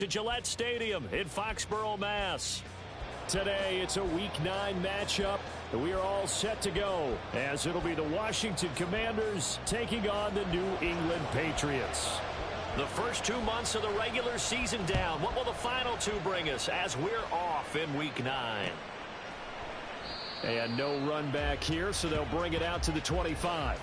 To Gillette Stadium in Foxborough, Mass. Today, it's a Week 9 matchup, and we are all set to go, as it'll be the Washington Commanders taking on the New England Patriots. The first 2 months of the regular season down. What will the final 2 bring us as we're off in Week 9? And no run back here, so they'll bring it out to the 25.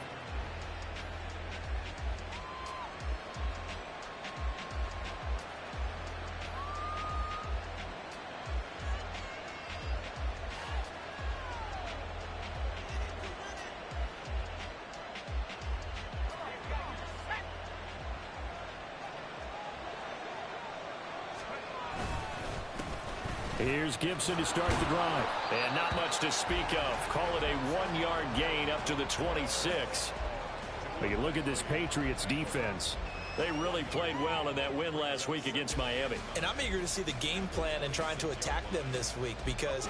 Here's Gibson to start the drive. And not much to speak of. Call it a 1-yard gain up to the 26. But you look at this Patriots defense. They really played well in that win last week against Miami. And I'm eager to see the game plan and trying to attack them this week, because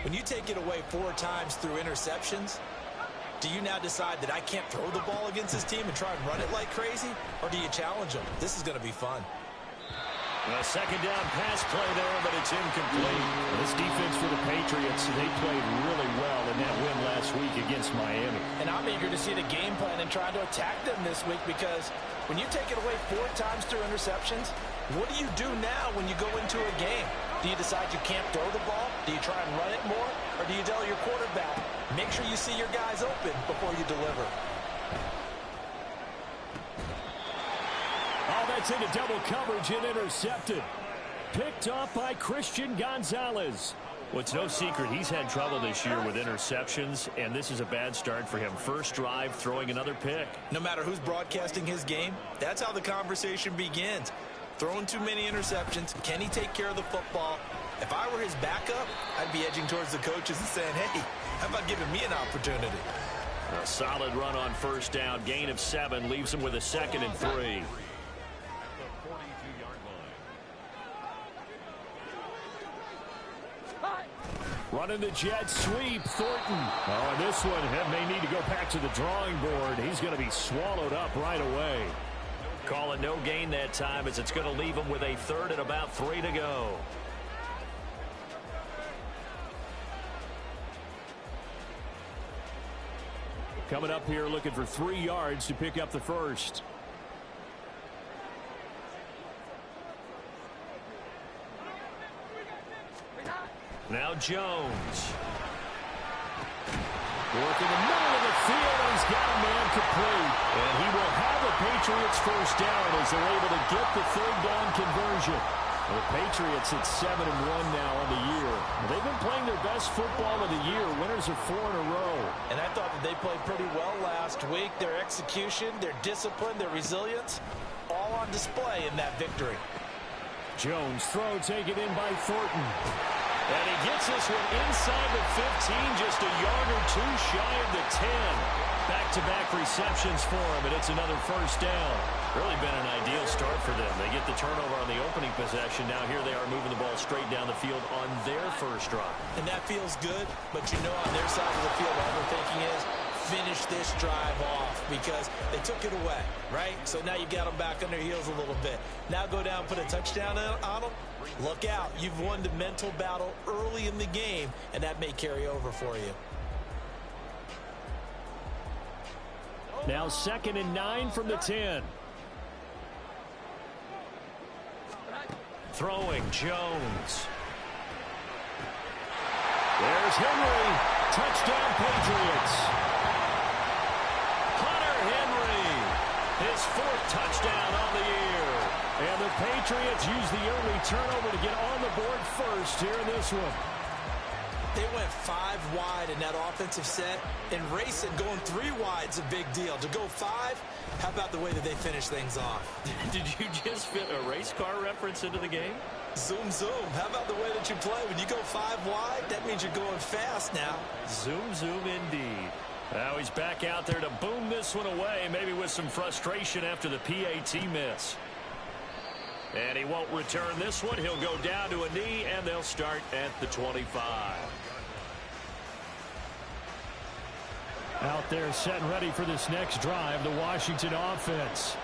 when you take it away 4 times through interceptions, do you now decide that I can't throw the ball against this team and try and run it like crazy? Or do you challenge them? This is going to be fun. A second down pass play there, but it's incomplete. This defense for the Patriots, they played really well in that win last week against Miami. And I'm eager to see the game plan and try to attack them this week, because when you take it away 4 times through interceptions, what do you do now when you go into a game? Do you decide you can't throw the ball? Do you try and run it more? Or do you tell your quarterback, make sure you see your guys open before you deliver? Oh, that's into double coverage and intercepted. Picked off by Christian Gonzalez. Well, it's no secret he's had trouble this year with interceptions, and this is a bad start for him. First drive, throwing another pick. No matter who's broadcasting his game, that's how the conversation begins. Throwing too many interceptions. Can he take care of the football? If I were his backup, I'd be edging towards the coaches and saying, hey, how about giving me an opportunity? A solid run on first down. Gain of 7 leaves him with a 2nd and 3. Running the jet sweep, Thornton. Oh, and this one may need to go back to the drawing board. He's going to be swallowed up right away. Call it no gain that time, as it's going to leave him with a 3rd and about 3 to go. Coming up here looking for 3 yards to pick up the first. Now Jones. Work in the middle of the field, and he's got a man complete. And he will have the Patriots first down as they're able to get the 3rd down conversion. The Patriots at 7-1 now on the year. They've been playing their best football of the year. Winners of 4 in a row. And I thought that they played pretty well last week. Their execution, their discipline, their resilience, all on display in that victory. Jones throw taken in by Thornton. And he gets this one inside the 15, just a yard or 2 shy of the 10. Back-to-back receptions for him, and it's another first down. Really been an ideal start for them. They get the turnover on the opening possession. Now here they are moving the ball straight down the field on their first drive. And that feels good, but you know on their side of the field all they're thinking is, finish this drive off, because they took it away, right? So now you got them back on their heels a little bit. Now go down, put a touchdown on them. Look out. You've won the mental battle early in the game, and that may carry over for you. Now 2nd and 9 from the 10. Throwing Jones. There's Henry. Touchdown Patriots. Hunter Henry. His 4th touchdown on the year. And the Patriots use the early turnover to get on the board first here in this one. They went 5 wide in that offensive set, and racing going 3 wide is a big deal. To go 5, how about the way that they finish things off? Did you just fit a race car reference into the game? Zoom, zoom. How about the way that you play? When you go 5 wide, that means you're going fast now. Zoom, zoom indeed. Now he's back out there to boom this one away, maybe with some frustration after the PAT miss. And he won't return this one. He'll go down to a knee, and they'll start at the 25. Out there set and ready for this next drive, the Washington offense.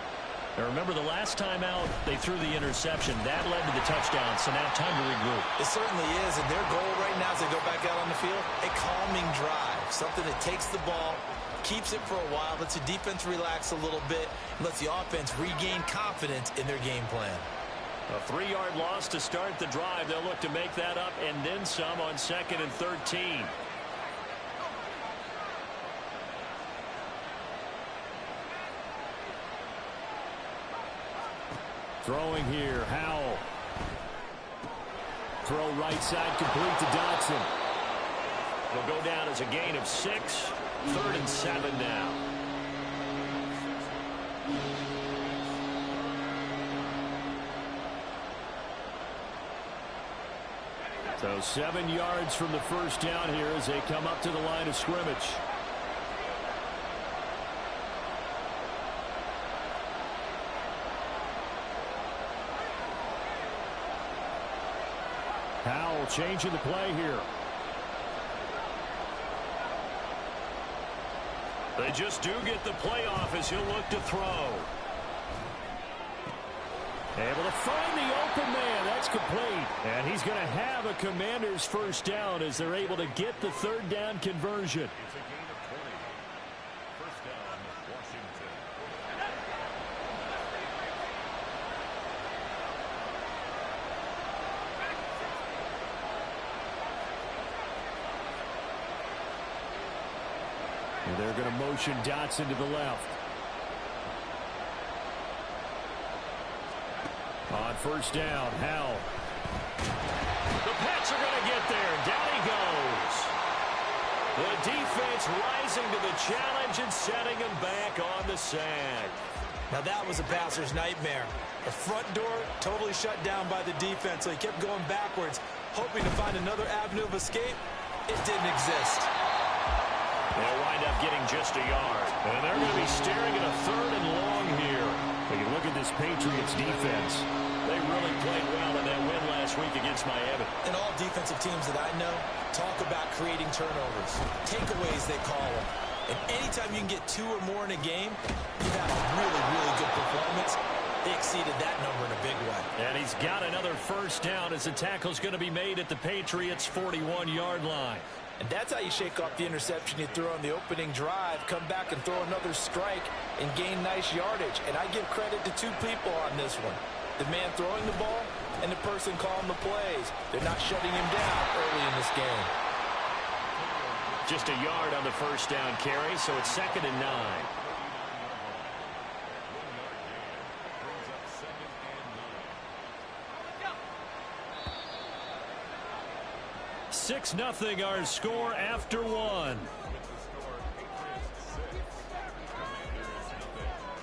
Now remember, the last time out, they threw the interception. That led to the touchdown, so now time to regroup. It certainly is, and their goal right now as they go back out on the field, a calming drive, something that takes the ball, keeps it for a while, lets the defense relax a little bit, and lets the offense regain confidence in their game plan. A 3-yard loss to start the drive. They'll look to make that up and then some on 2nd and 13. Throwing here, Howell. Throw right side, complete to Dotson. It'll go down as a gain of 6. 3rd and 7 now. So 7 yards from the first down here as they come up to the line of scrimmage. Howell changing the play here. They just do get the play off as he'll look to throw. Able to find the open man. That's complete. And he's going to have a Commander's first down as they're able to get the 3rd down conversion. It's a gain of 20. First down, Washington. And they're going to motion Dotson to the left. On first down, Howell. The Pats are going to get there. Down he goes. The defense rising to the challenge and setting him back on the sand. Now that was a passer's nightmare. The front door totally shut down by the defense, so he kept going backwards, hoping to find another avenue of escape. It didn't exist. They'll wind up getting just a yard. And they're going to be staring at a 3rd and long here. When you look at this Patriots defense, they really played well in that win last week against Miami. And all defensive teams that I know talk about creating turnovers. Takeaways, they call them. And anytime you can get 2 or more in a game, you have a really, really good performance. They exceeded that number in a big way. And he's got another first down as the tackle's going to be made at the Patriots' 41-yard line. And that's how you shake off the interception you threw on the opening drive, come back and throw another strike and gain nice yardage. And I give credit to 2 people on this one. The man throwing the ball and the person calling the plays. They're not shutting him down early in this game. Just a yard on the first down carry, so it's 2nd and 9. 6-0 our score after 1.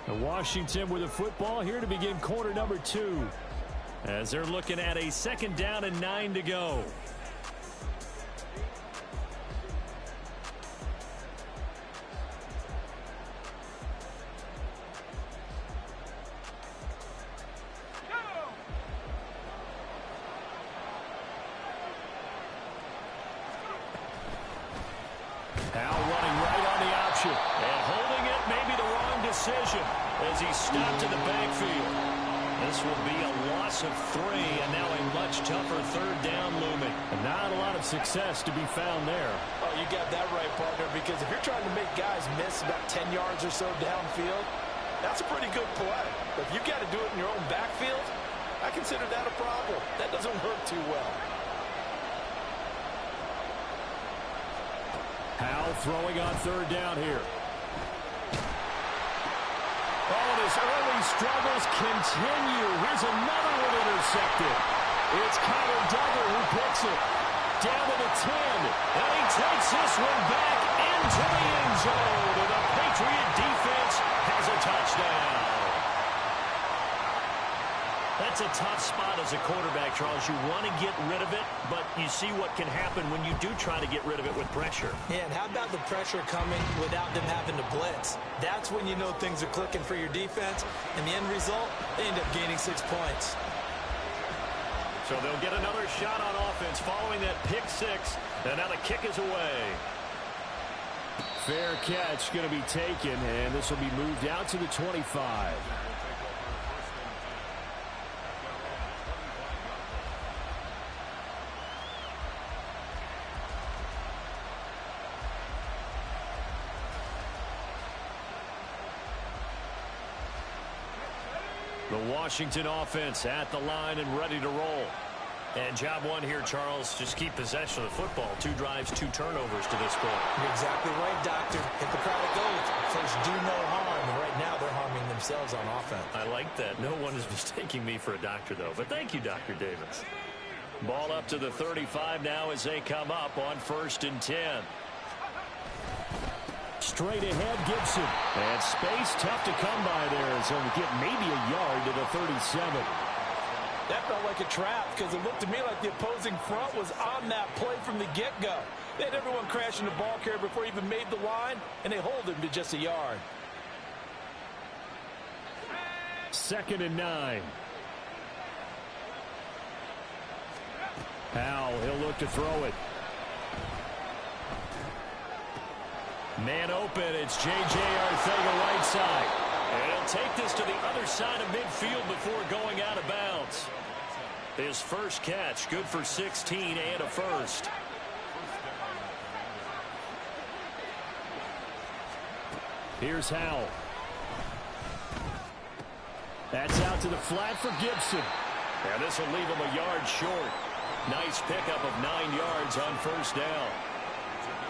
And Washington with the football here to begin quarter number 2. As they're looking at a 2nd down and 9 to go. Decision as he stopped in the backfield. This will be a loss of 3, and now a much tougher 3rd down looming. And not a lot of success to be found there. Oh, you got that right, partner, because if you're trying to make guys miss about 10 yards or so downfield, that's a pretty good play. But if you got to do it in your own backfield, I consider that a problem. That doesn't work too well. Howell throwing on 3rd down here. Oh, and his early struggles continue. Here's another one intercepted. It's Connor Duggar who picks it. Down to the 10. And he takes this one back into the end zone. And the Patriot defense has a touchdown. That's a tough spot as a quarterback, Charles. You want to get rid of it, but you see what can happen when you do try to get rid of it with pressure. Yeah, and how about the pressure coming without them having to blitz? That's when you know things are clicking for your defense. And the end result, they end up gaining 6 points. So they'll get another shot on offense following that pick 6. And now the kick is away. Fair catch going to be taken, and this will be moved out to the 25. The Washington offense at the line and ready to roll. And job one here, Charles, just keep possession of the football. 2 drives, 2 turnovers to this point. You're exactly right, Doctor. Hippocratic oath. First, do no harm. And right now, they're harming themselves on offense. I like that. No one is mistaking me for a doctor, though. But thank you, Dr. Davis. Ball up to the 35 now as they come up on 1st and 10. Straight ahead, Gibson. And space tough to come by there. So we get maybe a yard to the 37. That felt like a trap because it looked to me like the opposing front was on that play from the get-go. They had everyone crashing the ball carrier before he even made the line, and they hold him to just a yard. 2nd and 9. Powell, he'll look to throw it. Man open, it's J.J. Arcega right side. And he'll take this to the other side of midfield before going out of bounds. His first catch, good for 16 and a first. Here's Howell. That's out to the flat for Gibson. And this will leave him a yard short. Nice pickup of 9 yards on 1st down.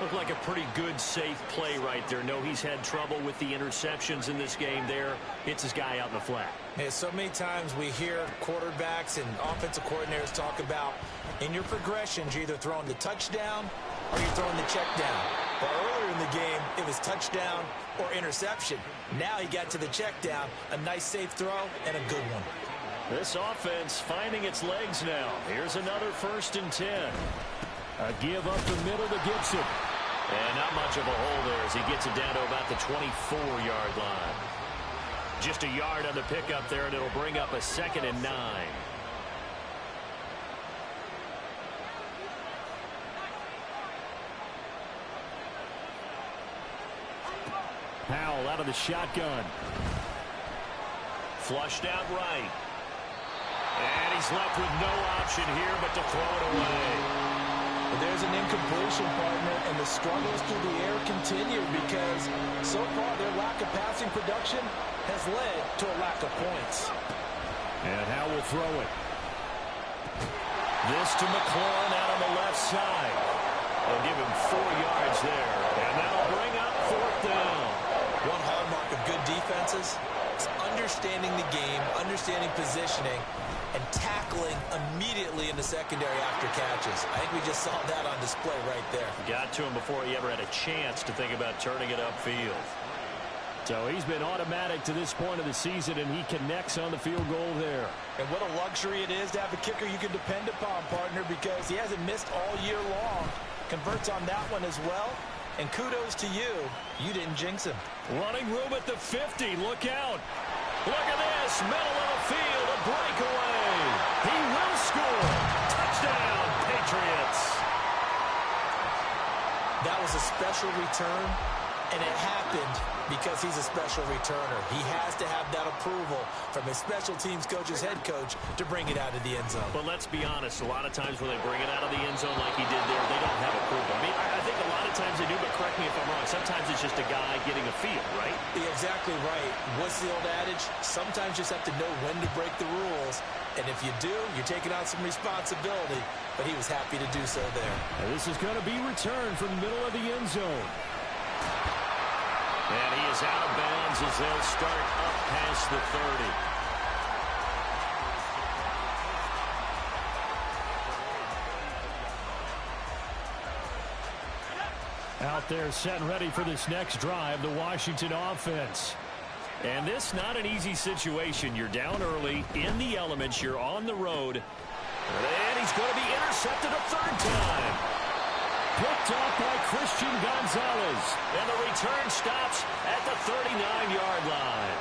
Looked like a pretty good, safe play right there. No, he's had trouble with the interceptions in this game there. Hits his guy out in the flat. Yeah, so many times we hear quarterbacks and offensive coordinators talk about in your progressions, you're either throwing the touchdown or you're throwing the check down. But earlier in the game, it was touchdown or interception. Now he got to the check down, a nice safe throw, and a good one. This offense finding its legs now. Here's another 1st and 10. A give up the middle to Gibson. And not much of a hole there as he gets it down to about the 24-yard line. Just a yard on the pickup there, and it'll bring up a 2nd and 9. Powell out of the shotgun. Flushed out right. And he's left with no option here but to throw it away. But there's an incompletion, partner, and the struggles through the air continue because so far their lack of passing production has led to a lack of points. And Howell will throw it. This to McLaurin out on the left side. They'll give him 4 yards there, and that'll bring up 4th down. One hallmark of good defenses is understanding the game, understanding positioning, and tackling immediately in the secondary after catches. I think we just saw that on display right there. Got to him before he ever had a chance to think about turning it upfield. So he's been automatic to this point of the season, and he connects on the field goal there. And what a luxury it is to have a kicker you can depend upon, partner, because he hasn't missed all year long. Converts on that one as well. And kudos to you. You didn't jinx him. Running room at the 50. Look out. Look at this. Middle of the field. A breakaway. He will score. Touchdown, Patriots. That was a special return, and it happened because he's a special returner. He has to have that approval from his special teams coach's head coach to bring it out of the end zone. But let's be honest, a lot of times when they bring it out of the end zone like he did there, they don't have approval. I mean, I think a lot of times they do, but correct me if I'm wrong. Sometimes it's just a guy getting a feel, right? You're exactly right. What's the old adage? Sometimes you just have to know when to break the rules. And if you do, you're taking on some responsibility. But he was happy to do so there. And this is going to be returned from the middle of the end zone. And he is out of bounds as they'll start up past the 30. Out there set and ready for this next drive, the Washington offense. And this not an easy situation. You're down early, in the elements, you're on the road. And he's going to be intercepted a 3rd time. Picked off by Christian Gonzalez. And the return stops at the 39-yard line.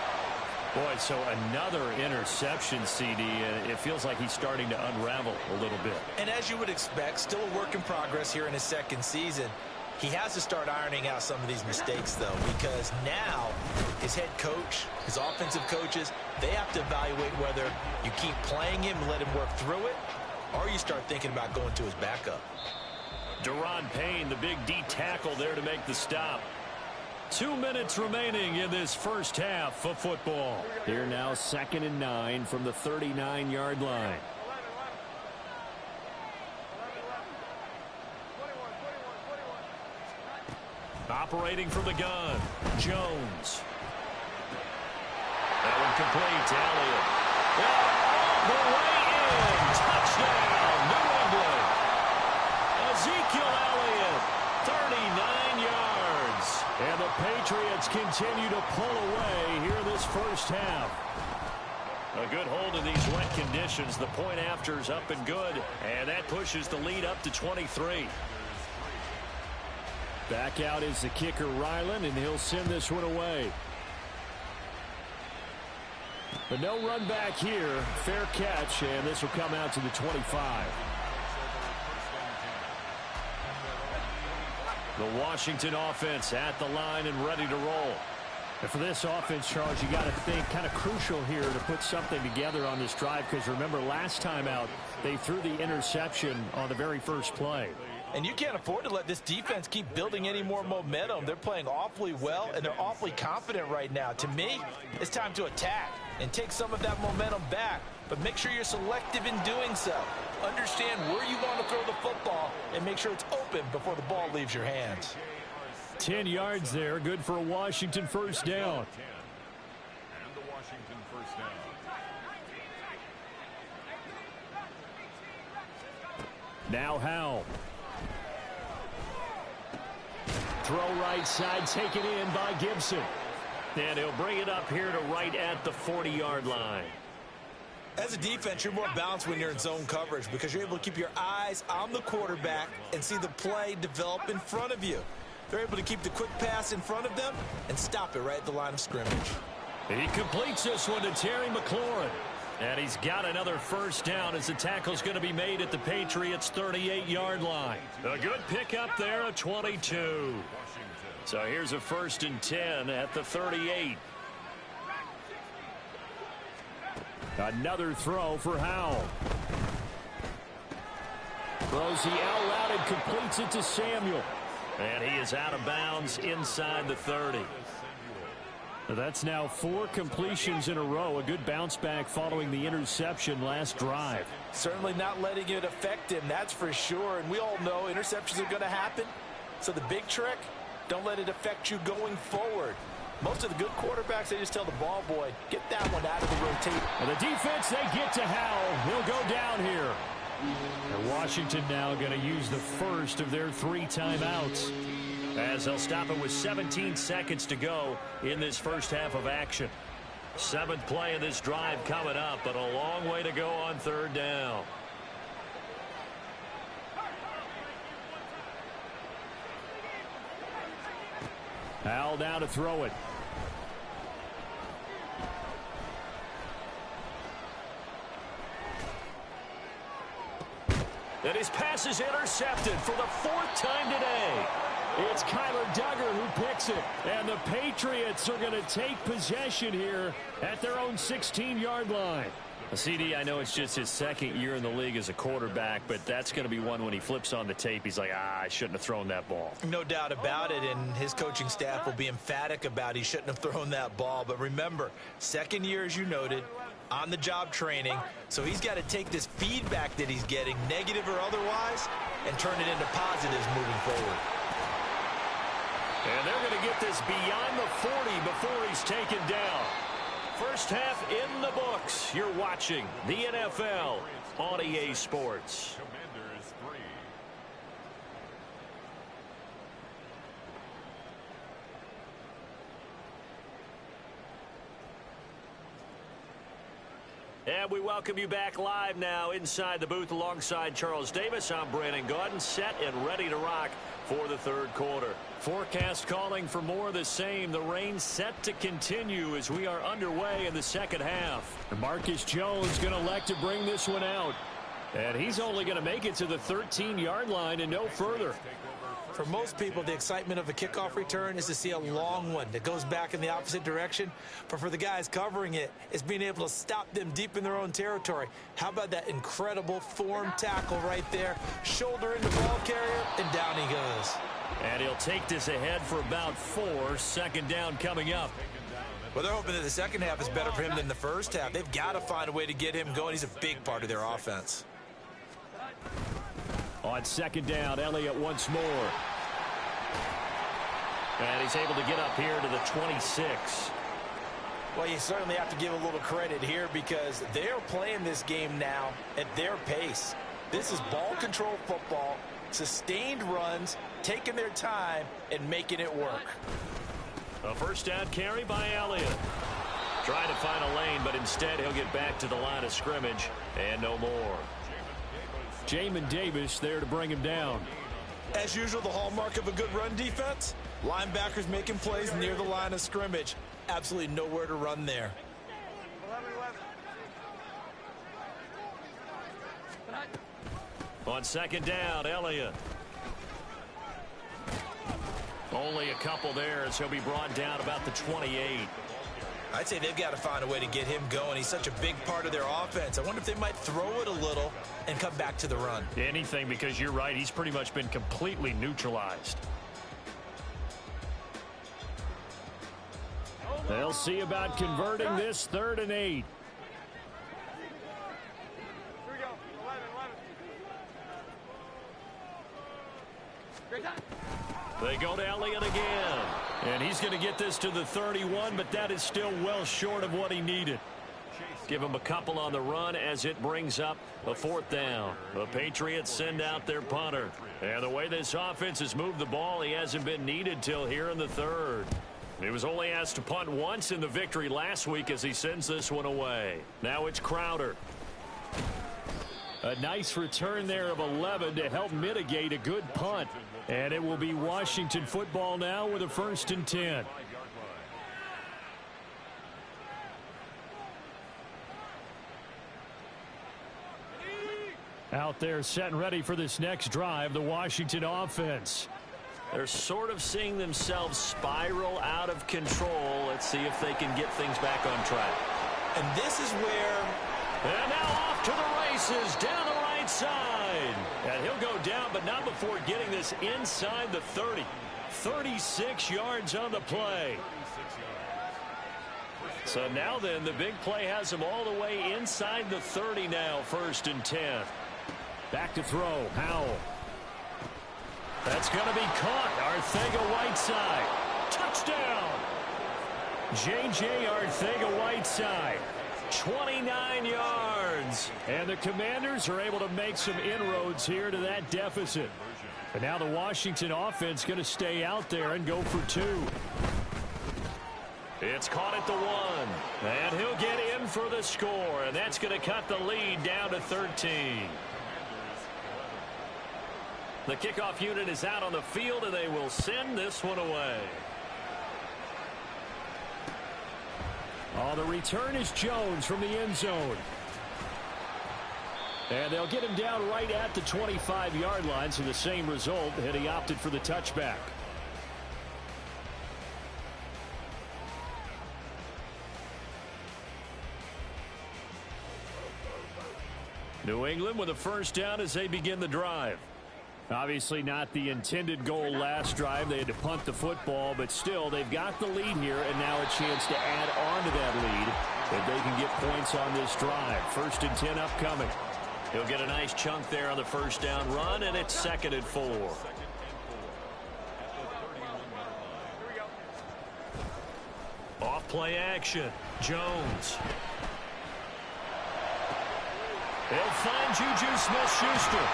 Boy, so another interception, CD. It feels like he's starting to unravel a little bit. And as you would expect, still a work in progress here in his 2nd season. He has to start ironing out some of these mistakes, though, because now his head coach, his offensive coaches, they have to evaluate whether you keep playing him and let him work through it, or you start thinking about going to his backup. Deron Payne, the big D tackle there to make the stop. 2 minutes remaining in this first half of football. Here now 2nd and 9 from the 39-yard line. Operating from the gun, Jones. That one complete to Elliott. All the way in. Touchdown, New England. Ezekiel Elliott, 39 yards. And the Patriots continue to pull away here in this first half. A good hold of these wet conditions. The point after is up and good. And that pushes the lead up to 23. Back out is the kicker, Ryland, and he'll send this one away. But no run back here. Fair catch, and this will come out to the 25. The Washington offense at the line and ready to roll. And for this offense, Charles, you got to think kind of crucial here to put something together on this drive, because remember last time out they threw the interception on the very first play. And you can't afford to let this defense keep building any more momentum. They're playing awfully well, and they're awfully confident right now. To me, it's time to attack and take some of that momentum back. But make sure you're selective in doing so. Understand where you want to throw the football and make sure it's open before the ball leaves your hands. 10 yards there, good for a Washington first down. And the Washington first down. Now Howell. Throw right side, taken in by Gibson. And he'll bring it up here to right at the 40-yard line. As a defense, you're more balanced when you're in zone coverage because you're able to keep your eyes on the quarterback and see the play develop in front of you. They're able to keep the quick pass in front of them and stop it right at the line of scrimmage. He completes this one to Terry McLaurin. And he's got another first down as the tackle's going to be made at the Patriots' 38-yard line. A good pickup there at 22. So here's a 1st and 10 at the 38. Another throw for Howell. Throws the out route and completes it to Samuel. And he is out of bounds inside the 30. That's now 4 completions in a row. A good bounce back following the interception last drive. Certainly not letting it affect him, that's for sure. And we all know interceptions are going to happen. So the big trick, don't let it affect you going forward. Most of the good quarterbacks, they just tell the ball boy, get that one out of the rotation. And the defense, they get to Howell. He'll go down here. And Washington now going to use the first of their 3 timeouts, as they'll stop it with 17 seconds to go in this first half of action. 7th play of this drive coming up, but a long way to go on 3rd down. Howell now to throw it. And his pass is intercepted for the 4th time today. It's Kyler Duggar who picks it. And the Patriots are going to take possession here at their own 16-yard line. CD, I know it's just his 2nd year in the league as a quarterback, but that's going to be one when he flips on the tape, he's like, I shouldn't have thrown that ball. No doubt about it, and his coaching staff will be emphatic about he shouldn't have thrown that ball. But remember, 2nd year, as you noted, on-the-job training, so he's got to take this feedback that he's getting, negative or otherwise, and turn it into positives moving forward. And they're going to get this beyond the 40 before he's taken down. First half in the books. You're watching the NFL on EA Sports. Commanders 3. And we welcome you back live now inside the booth alongside Charles Davis. I'm Brandon Gaudin, set and ready to rock for the 3rd quarter. Forecast calling for more of the same. The rain set to continue as we are underway in the 2nd half. And Marcus Jones going to elect to bring this one out. And he's only going to make it to the 13-yard line and no further. For most people, the excitement of a kickoff return is to see a long one that goes back in the opposite direction. But for the guys covering it, it's being able to stop them deep in their own territory. How about that incredible form tackle right there? Shoulder into ball carrier, and down he goes. And he'll take this ahead for about 4. Second down coming up. Well, they're hoping that the second half is better for him than the first half. They've got to find a way to get him going. He's a big part of their offense. On second down, Elliott once more. And he's able to get up here to the 26. Well, you certainly have to give a little credit here because they're playing this game now at their pace. This is ball control football, sustained runs, taking their time, and making it work. A first down carry by Elliott. Trying to find a lane, but instead he'll get back to the line of scrimmage and no more. Jamin Davis there to bring him down. As usual, the hallmark of a good run defense, linebackers making plays near the line of scrimmage. Absolutely nowhere to run there. On second down, Elliott. Only a couple there as he'll be brought down about the 28. I'd say they've got to find a way to get him going. He's such a big part of their offense. I wonder if they might throw it a little and come back to the run. Anything, because you're right. He's pretty much been completely neutralized. They'll see about converting this 3rd and 8. They go to Elliott again. And he's going to get this to the 31, but that is still well short of what he needed. Give him a couple on the run as it brings up a 4th down. The Patriots send out their punter. And the way this offense has moved the ball, he hasn't been needed till here in the 3rd. He was only asked to punt once in the victory last week as he sends this one away. Now it's Crowder. A nice return there of 11 to help mitigate a good punt. And it will be Washington football now with a 1st and 10. Out there set and ready for this next drive, the Washington offense. They're sort of seeing themselves spiral out of control. Let's see if they can get things back on track. And this is where... And now off to the races down the right side. And he'll go down, but not before getting this inside the 30. 36 yards on the play. So now then, the big play has him all the way inside the 30 now, 1st and 10. Back to throw, Howell. That's going to be caught. Arcega-Whiteside. Touchdown. J.J. Arcega-Whiteside. 29 yards. And the Commanders are able to make some inroads here to that deficit. But now the Washington offense going to stay out there and go for 2. It's caught at the 1. And he'll get in for the score. And that's going to cut the lead down to 13. The kickoff unit is out on the field, and they will send this one away. Oh, the return is Jones from the end zone. And they'll get him down right at the 25-yard line, so the same result, and he opted for the touchback. New England with a 1st down as they begin the drive. Obviously not the intended goal last drive. They had to punt the football, but still they've got the lead here and now a chance to add on to that lead if they can get points on this drive. 1st and 10 upcoming. He'll get a nice chunk there on the 1st down run, and it's 2nd and 4. Off play action. Jones. He'll find Juju Smith-Schuster.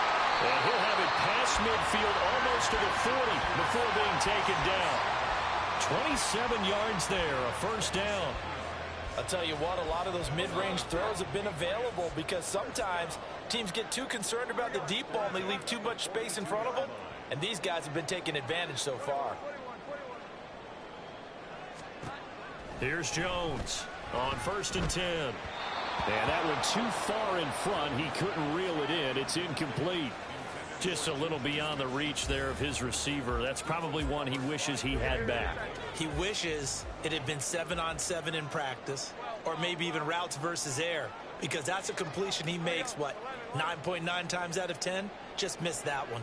And he'll have it past midfield almost to the 40 before being taken down. 27 yards there, a 1st down. I'll tell you what, a lot of those mid-range throws have been available because sometimes teams get too concerned about the deep ball and they leave too much space in front of them. And these guys have been taking advantage so far. Here's Jones on 1st and 10. And that one too far in front. He couldn't reel it in. It's incomplete. Just a little beyond the reach there of his receiver. That's probably one he wishes he had back. He wishes it had been 7-on-7 in practice, or maybe even routes versus air, because that's a completion he makes, what, 9.9 times out of 10? Just missed that one.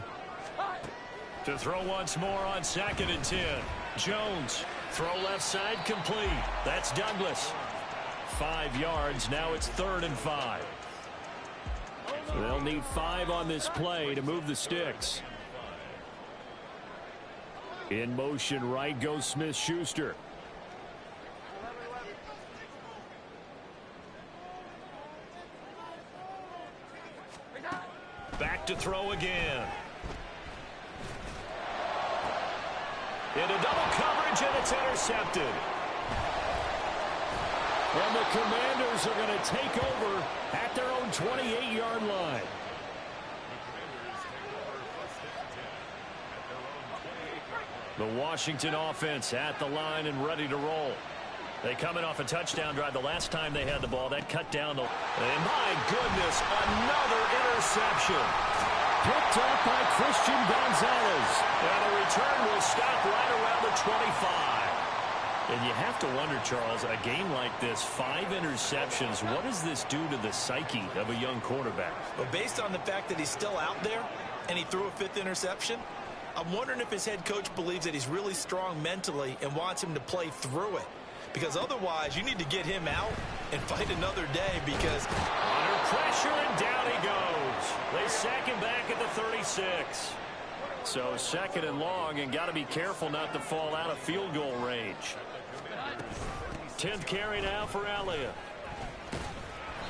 To throw once more on 2nd and 10. Jones, throw left side complete. That's Douglas. 5 yards, now it's 3rd and 5. They'll need 5 on this play to move the sticks. In motion right goes Smith-Schuster. Back to throw again. Into double coverage, and it's intercepted. And the Commanders are going to take over at their own 28-yard line. The Washington offense at the line and ready to roll. They coming off a touchdown drive the last time they had the ball. That cut down the... And my goodness, another interception. Picked up by Christian Gonzalez. And the return will stop right around the 25. And you have to wonder, Charles, a game like this, 5 interceptions, what does this do to the psyche of a young quarterback? Well, based on the fact that he's still out there and he threw a 5th interception, I'm wondering if his head coach believes that he's really strong mentally and wants him to play through it. Because otherwise, you need to get him out and fight another day because... Under pressure, and down he goes. They sack him back at the 36. So 2nd and long, and got to be careful not to fall out of field goal range. 10th carry now for Elliott.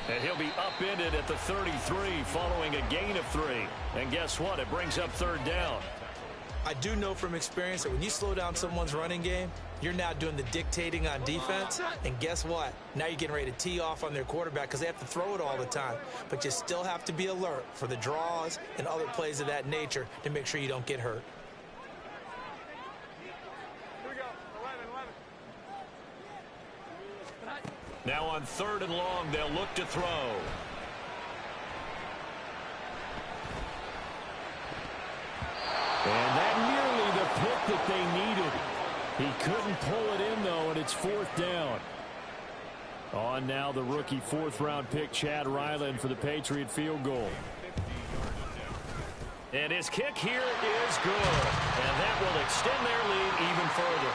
And he'll be upended at the 33 following a gain of 3. And guess what? It brings up 3rd down. I do know from experience that when you slow down someone's running game, you're now doing the dictating on defense. And guess what? Now you're getting ready to tee off on their quarterback because they have to throw it all the time. But you still have to be alert for the draws and other plays of that nature to make sure you don't get hurt. Now on 3rd and long, they'll look to throw. And that nearly the pick that they needed. He couldn't pull it in, though, and it's 4th down. On now the rookie 4th-round pick, Chad Ryland, for the Patriot field goal. And his kick here is good. And that will extend their lead even further.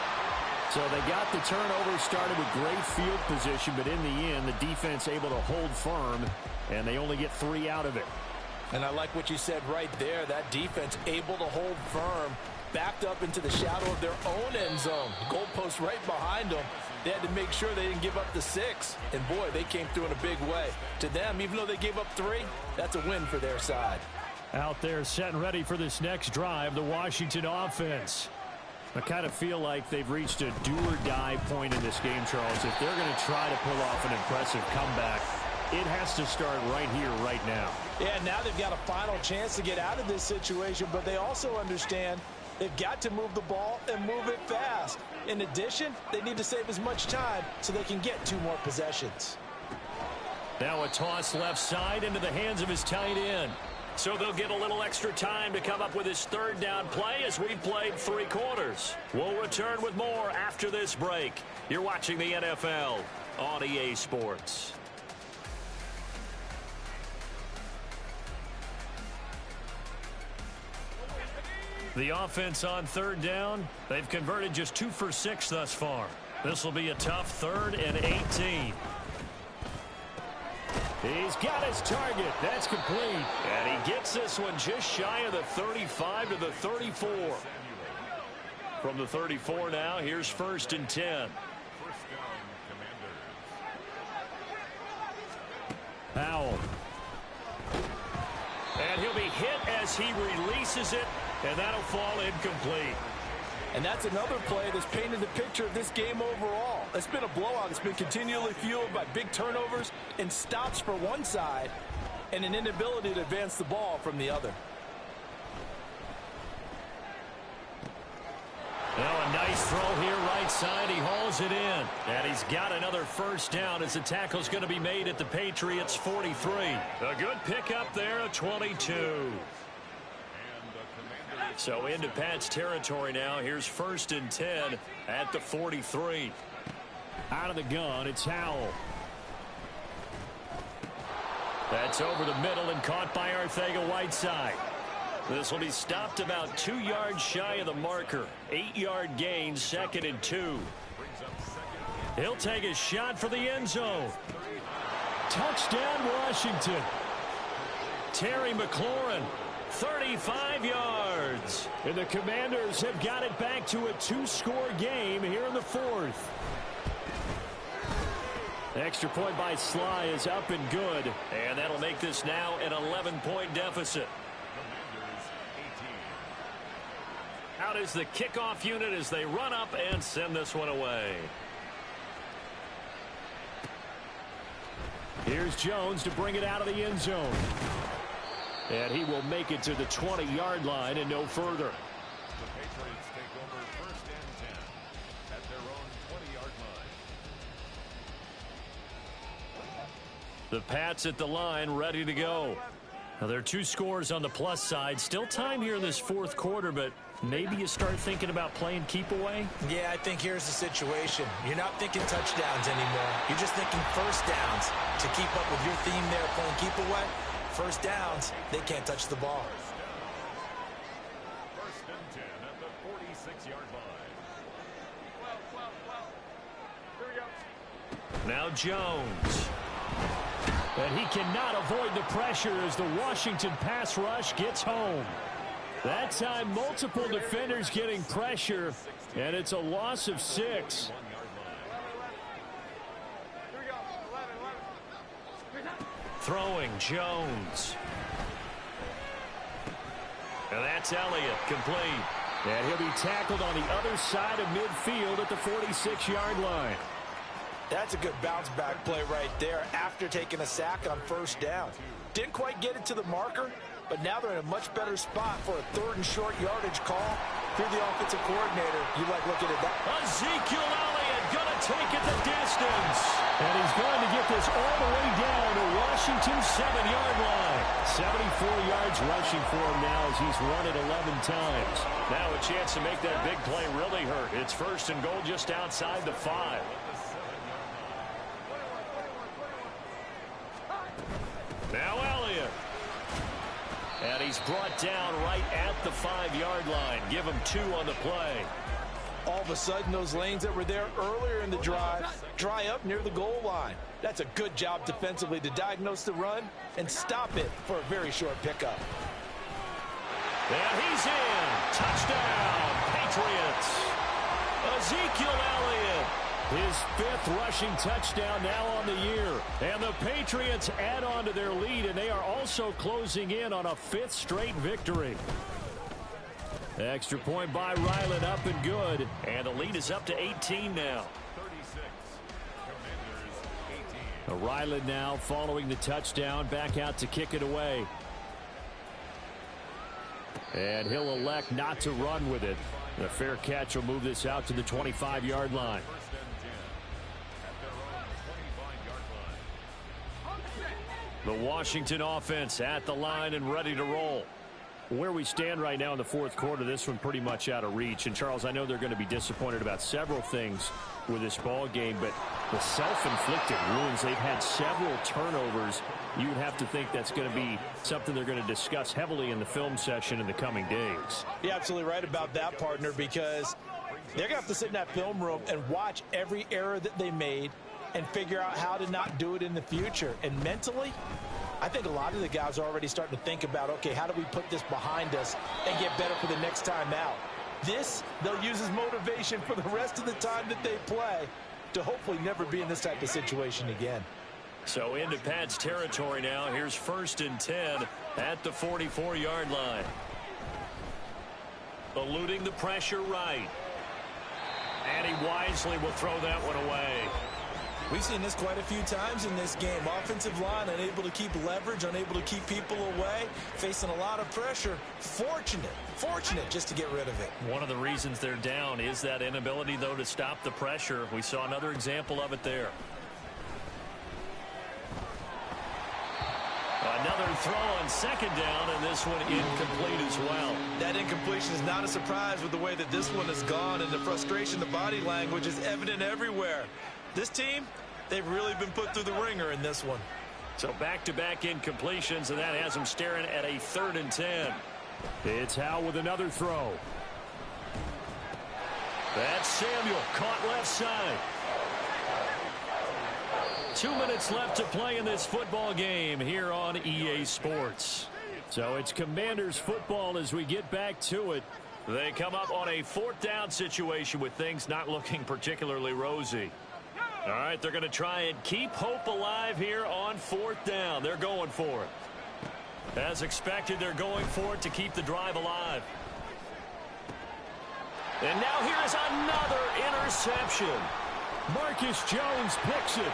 So they got the turnover, started with great field position, but in the end, the defense able to hold firm, and they only get 3 out of it. And I like what you said right there. That defense able to hold firm, backed up into the shadow of their own end zone. Goalpost right behind them. They had to make sure they didn't give up the 6. And, boy, they came through in a big way. To them, even though they gave up 3, that's a win for their side. Out there set and ready for this next drive, the Washington offense. I kind of feel like they've reached a do-or-die point in this game, Charles. If they're going to try to pull off an impressive comeback, it has to start right here, right now. Yeah, now they've got a final chance to get out of this situation, but they also understand they've got to move the ball and move it fast. In addition, they need to save as much time so they can get 2 more possessions. Now a toss left side into the hands of his tight end. So they'll get a little extra time to come up with his 3rd down play as we've played 3 quarters. We'll return with more after this break. You're watching the NFL on EA Sports. The offense on 3rd down, they've converted just 2 for 6 thus far. This will be a tough 3rd and 18. He's got his target. That's complete. And he gets this one just shy of the 35 to the 34. From the 34 now, here's 1st and 10. Powell. And he'll be hit as he releases it, and that'll fall incomplete. And that's another play that's painted the picture of this game overall. It's been a blowout. It's been continually fueled by big turnovers and stops for one side and an inability to advance the ball from the other. Now a nice throw here right side. He hauls it in. And he's got another 1st down as the tackle's going to be made at the Patriots' 43. A good pickup there, a 22. So into Pat's territory now. Here's 1st and 10 at the 43. Out of the gun, it's Howell. That's over the middle and caught by Arcega-Whiteside. This will be stopped about 2 yards shy of the marker. 8-yard gain, 2nd and 2. He'll take a shot for the end zone. Touchdown, Washington. Terry McLaurin, 35 yards. And the Commanders have got it back to a 2-score game here in the 4th. Extra point by Sly is up and good. And that'll make this now an 11-point deficit. Out is the kickoff unit as they run up and send this one away. Here's Jones to bring it out of the end zone. And he will make it to the 20-yard line and no further. The Patriots take over 1st and 10 at their own 20-yard line. The Pats at the line, ready to go. Now, there are 2 scores on the plus side. Still time here in this 4th quarter, but maybe you start thinking about playing keep away? Yeah, I think here's the situation. You're not thinking touchdowns anymore. You're just thinking first downs. To keep up with your theme there, playing keep away, first downs, they can't touch the ball. 1st and 10 at the 46-yard line. Now Jones. And he cannot avoid the pressure as the Washington pass rush gets home. That time, multiple defenders getting pressure, and it's a loss of 6. Throwing Jones. And that's Elliott, complete. And he'll be tackled on the other side of midfield at the 46-yard line. That's a good bounce back play right there after taking a sack on 1st down. Didn't quite get it to the marker, but now they're in a much better spot for a 3rd and short yardage call. If you're the offensive coordinator, you like looking at that. Ezekiel Elliott going to take it the distance. And he's going to get this all the way down to Washington's 7-yard line. 74 yards rushing for him now as he's run it 11 times. Now a chance to make that big play really hurt. It's 1st and goal just outside the 5. Now Elliott. And he's brought down right at the 5-yard line. Give him 2 on the play. All of a sudden, those lanes that were there earlier in the drive dry up near the goal line. That's a good job defensively to diagnose the run and stop it for a very short pickup. And he's in. Touchdown, Patriots. Ezekiel Elliott. His 5th rushing touchdown now on the year. And the Patriots add on to their lead, and they are also closing in on a 5th straight victory. Extra point by Ryland, up and good. And the lead is up to 18 now. 36. Commanders 18. Ryland now following the touchdown, back out to kick it away. And he'll elect not to run with it. The fair catch will move this out to the 25-yard line. 1st and 10 at their own 25-yard line. The Washington offense at the line and ready to roll. Where we stand right now in the 4th quarter, this one pretty much out of reach. And, Charles, I know they're going to be disappointed about several things with this ball game, but the self-inflicted wounds, they've had several turnovers. You would have to think that's going to be something they're going to discuss heavily in the film session in the coming days. You're absolutely right about that, partner, because they're going to have to sit in that film room and watch every error that they made and figure out how to not do it in the future. And mentally, I think a lot of the guys are already starting to think about, okay, how do we put this behind us and get better for the next time out? This, they'll use as motivation for the rest of the time that they play to hopefully never be in this type of situation again. So into Pat's territory now. Here's 1st and 10 at the 44-yard line. Eluding the pressure right. And he wisely will throw that one away. We've seen this quite a few times in this game. Offensive line unable to keep leverage, unable to keep people away, facing a lot of pressure. Fortunate just to get rid of it. One of the reasons they're down is that inability, though, to stop the pressure. We saw another example of it there. Another throw on second down, and this one incomplete as well. That incompletion is not a surprise with the way that this one has gone, and the frustration, the body language is evident everywhere. This team, they've really been put through the ringer in this one. So back-to-back incompletions, and that has them staring at a 3rd and 10. It's Howe with another throw. That's Samuel, caught left side. 2 minutes left to play in this football game here on EA Sports. So it's Commanders football as we get back to it. They come up on a 4th down situation with things not looking particularly rosy. All right, they're going to try and keep hope alive here on 4th down. They're going for it. As expected, they're going for it to keep the drive alive. And now here is another interception. Marcus Jones picks it.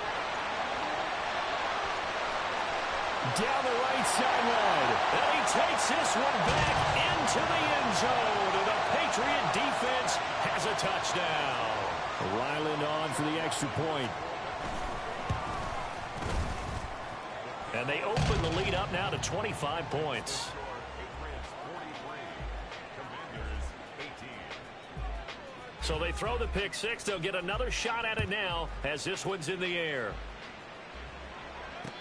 Down the right sideline. And he takes this one back into the end zone. And the Patriot defense has a touchdown. Ryland on for the extra point. And they open the lead up now to 25 points. So they throw the pick six. They'll get another shot at it now as this one's in the air.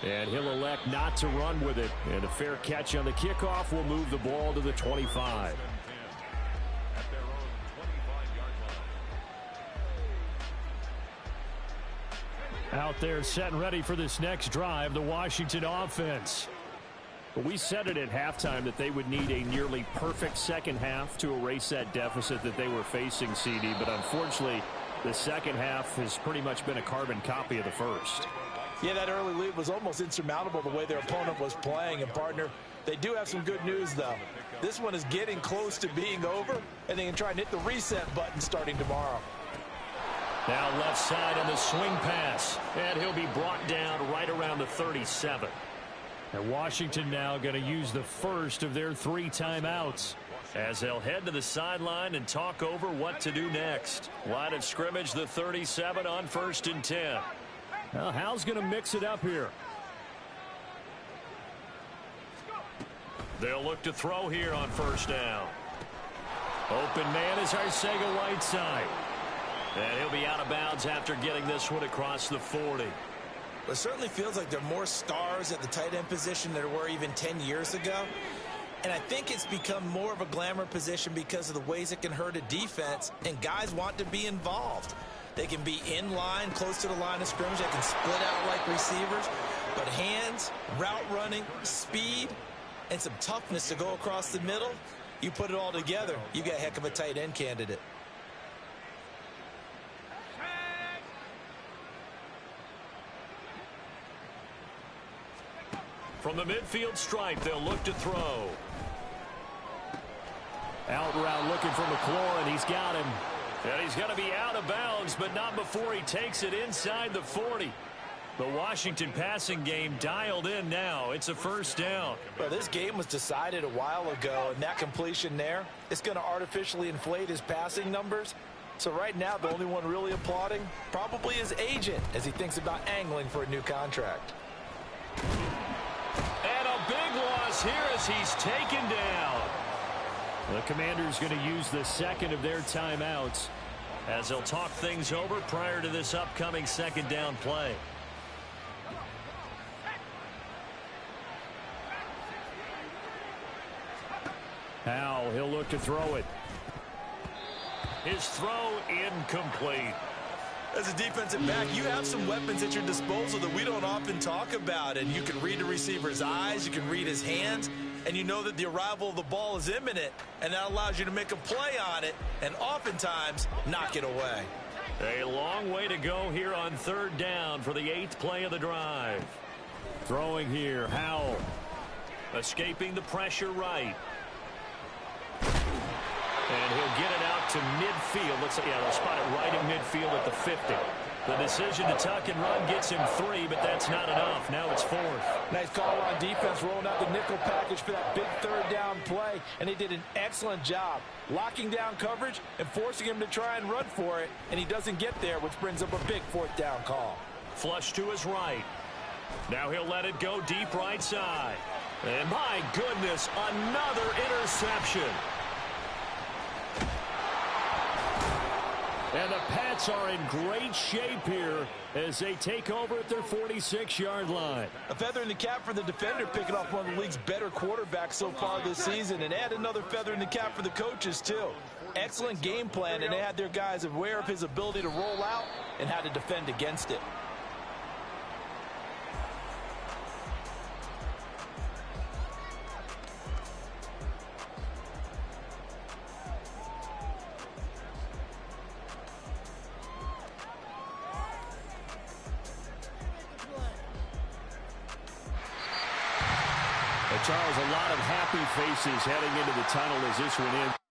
And he'll elect not to run with it. And a fair catch on the kickoff will move the ball to the 25. Out there set and ready for this next drive, the Washington offense. But we said it at halftime that they would need a nearly perfect second half to erase that deficit that they were facing, CD. But unfortunately, the second half has pretty much been a carbon copy of the first. Yeah, that early lead was almost insurmountable the way their opponent was playing. And, partner, they do have some good news, though. This one is getting close to being over, and they can try and hit the reset button starting tomorrow. Now left side on the swing pass, and he'll be brought down right around the 37. And Washington now going to use the first of their 3 timeouts as they'll head to the sideline and talk over what to do next. Line of scrimmage, the 37 on 1st and 10. Now Hal's going to mix it up here. They'll look to throw here on 1st down. Open man is Arcega-Whiteside. And he'll be out of bounds after getting this one across the 40. It certainly feels like there are more stars at the tight end position than there were even 10 years ago. And I think it's become more of a glamour position because of the ways it can hurt a defense, and guys want to be involved. They can be in line, close to the line of scrimmage. They can split out like receivers. But hands, route running, speed, and some toughness to go across the middle, you put it all together, you got a heck of a tight end candidate. From the midfield stripe, they'll look to throw. Out route looking for McLaurin. He's got him. And he's going to be out of bounds, but not before he takes it inside the 40. The Washington passing game dialed in now. It's a 1st down. Well, this game was decided a while ago, and that completion there, it's going to artificially inflate his passing numbers. So right now, the only one really applauding probably his agent as he thinks about angling for a new contract. And a big loss here as he's taken down. The Commanders going to use the second of their timeouts as they'll talk things over prior to this upcoming 2nd down play. Howe, he'll look to throw it. His throw incomplete. As a defensive back, you have some weapons at your disposal that we don't often talk about. And you can read the receiver's eyes, you can read his hands, and you know that the arrival of the ball is imminent. And that allows you to make a play on it and oftentimes knock it away. A long way to go here on 3rd down for the 8th play of the drive. Throwing here, Howell. Escaping the pressure right. And he'll get it out to midfield. Looks like, yeah, they'll spot it right in midfield at the 50. The decision to tuck and run gets him 3, but that's not enough. Now it's 4th. Nice call on defense, rolling out the nickel package for that big 3rd down play. And they did an excellent job locking down coverage and forcing him to try and run for it. And he doesn't get there, which brings up a big 4th down call. Flush to his right. Now he'll let it go deep right side. And my goodness, another interception. And the Pats are in great shape here as they take over at their 46-yard line. A feather in the cap for the defender, picking off one of the league's better quarterbacks so far this season, and add another feather in the cap for the coaches, too. Excellent game plan, and they had their guys aware of his ability to roll out and how to defend against it. Charles, a lot of happy faces heading into the tunnel as this one ends.